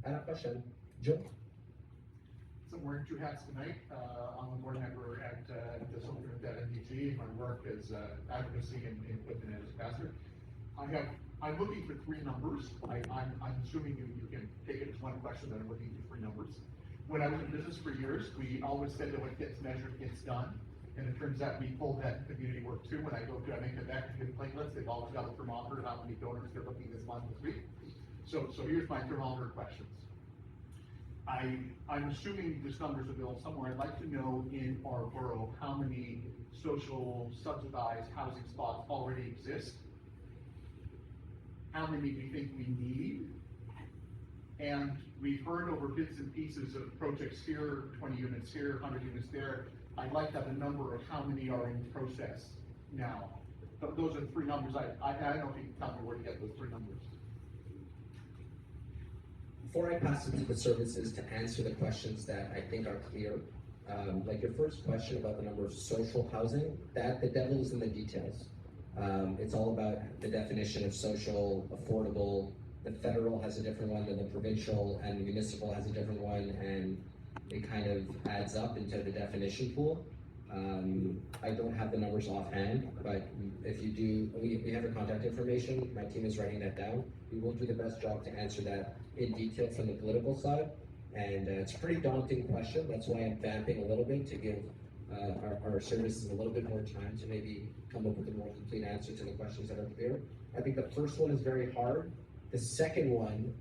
and a question. Joe? So I'm wearing two hats tonight. I'm a board member at the CDN-NDG. My work is advocacy and equipment as pastor. I'm looking for three numbers. I'm assuming you can take it as one question, that I'm looking for three numbers. When I was in business for years, we always said that what gets measured gets done. And it turns out we pulled that in community work too. When I make a back to complaint list, they've always got a thermometer of how many donors they're looking this month, this week. So here's my thermometer questions. I'm assuming this number's available somewhere. I'd like to know in our borough how many social subsidized housing spots already exist. How many do you think we need? And we've heard over bits and pieces of projects here, 20 units here, 100 units there. I'd like to have a number of how many are in process now. But those are the three numbers. I don't know if you can tell me where to get those three numbers. Before I pass it to the services to answer the questions that I think are clear, like your first question about the number of social housing, that the devil is in the details. It's all about the definition of social, affordable. The federal has a different one than the provincial, and the municipal has a different one, and it kind of adds up into the definition pool. I don't have the numbers offhand, but if you do, we have your contact information. My team is writing that down. We will do the best job to answer that in detail from the political side. And it's a pretty daunting question. That's why I'm vamping a little bit to give our services a little bit more time to maybe come up with a more complete answer to the questions that are clear. I think the first one is very hard. The second one,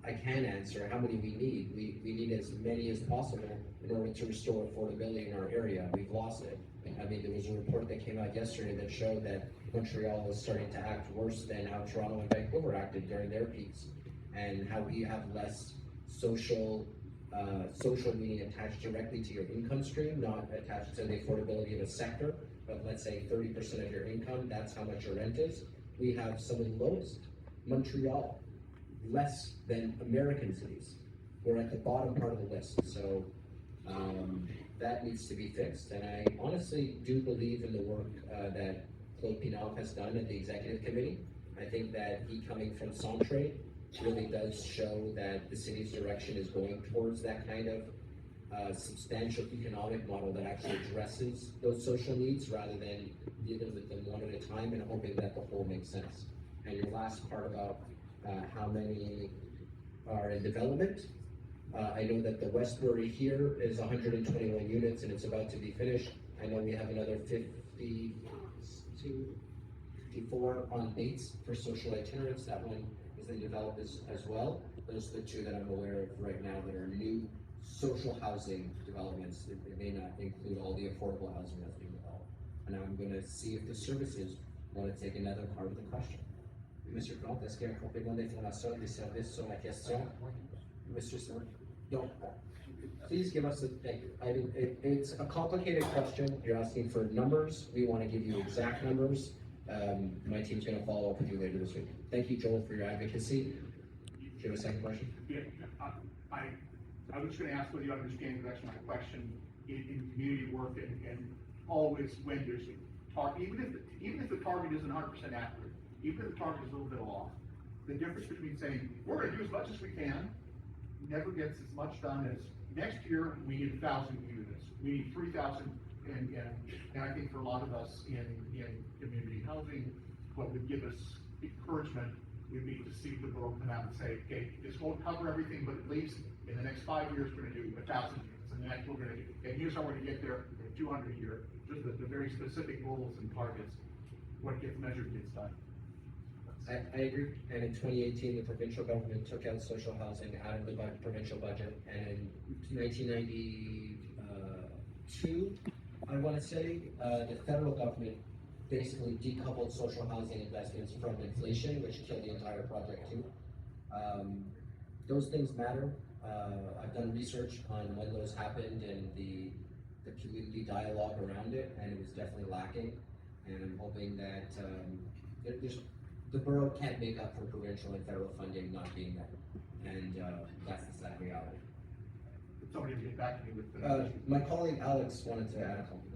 I can answer how many we need. We need as many as possible in order to restore affordability in our area. We've lost it. I mean, there was a report that came out yesterday that showed that Montreal is starting to act worse than how Toronto and Vancouver acted during their peaks, and how we have less social meaning attached directly to your income stream, not attached to the affordability of a sector, but let's say 30% of your income, that's how much your rent is. We have some of the lowest. Montreal, less than American cities. We're at the bottom part of the list, so that needs to be fixed. And I honestly do believe in the work that Claude Pinot has done at the executive committee. I think that he coming from Centre really does show that the city's direction is going towards that kind of substantial economic model that actually addresses those social needs rather than dealing with them one at a time and hoping that the whole makes sense. And your last part about how many are in development. I know that the Westbury here is 121 units and it's about to be finished. I know we have another 54 on dates for social itinerants. That one is in development as well. Those are the two that I'm aware of right now that are new social housing developments. It may not include all the affordable housing that's being developed. And I'm going to see if the services want to take another part of the question. Monsieur Plante, est-ce qu'il y a un complément d'information des services sur la question? Mr. Smith? Don't. Please give us it's a complicated question. You're asking for numbers. We want to give you exact numbers. My team's going to follow up with you later this week. Thank you, Joel, for your advocacy. Do you have a second question? Yeah, I was just going to ask whether you understand the direction of my question in community work and always when there's a target, even if the target isn't 100% accurate, even if the target is a little bit off, the difference between saying we're going to do as much as we can never gets as much done as next year we need 1,000 units, we need 3,000, and I think for a lot of us in community housing, what would give us encouragement would be to see the borough come out and say, okay, this won't cover everything, but at least in the next 5 years we're going to do 1,000 units, and the next we're going to do, and here's how we're going to get there, 200 a year, just the very specific goals and targets. What gets measured gets done. I agree. And in 2018, the provincial government took out social housing out of the provincial budget. And in 1992, I want to say, the federal government basically decoupled social housing investments from inflation, which killed the entire project too. Those things matter. I've done research on when those happened and the community dialogue around it, and it was definitely lacking. And I'm hoping that the borough can't make up for provincial and federal funding not being there, and that's the sad reality. Somebody get back to me with my colleague Alex wanted to add something.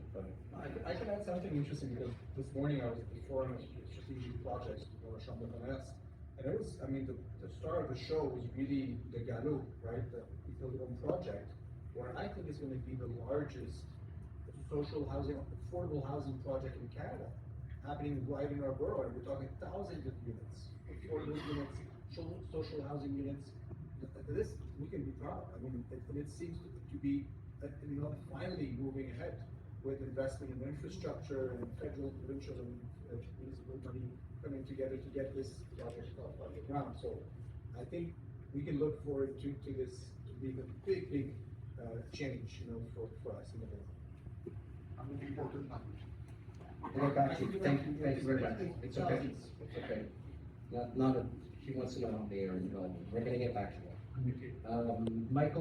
I can add something interesting because this morning I was before on strategic projects for Chambre de Commerce, And it was, I mean, the star of the show was really the Galou, right? The Ethiopian project, where I think is gonna be the largest social housing, affordable housing project in Canada, happening right in our borough, and we're talking thousands of units, affordable units, social housing units. This, we can be proud of. I mean, it seems to be, you know, finally moving ahead with investment in infrastructure and federal, provincial, and municipal money coming together to get this project off the ground. So I think we can look forward to this to be a big change, you know, for us in the borough. I'm looking forward to the numbers. And I got you, thank you very much, it's okay, it's okay. Not he wants to know how many are involved, we're gonna get back to that. Michael?